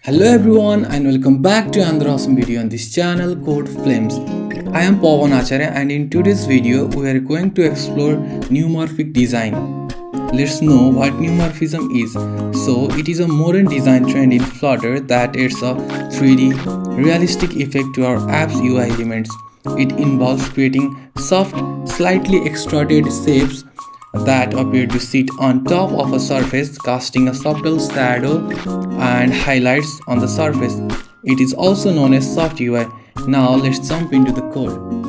Hello everyone and welcome back to another awesome video on this channel called Flames. I am Pawan Acharya and in today's video we are going to explore neumorphic design. Let's know what neumorphism is. So it is a modern design trend in Flutter that adds a 3D realistic effect to our app's UI elements. It involves creating soft, slightly extruded shapes that appear to sit on top of a surface, casting a subtle shadow and highlights on the surface. It is also known as soft UI. Now let's jump into the code.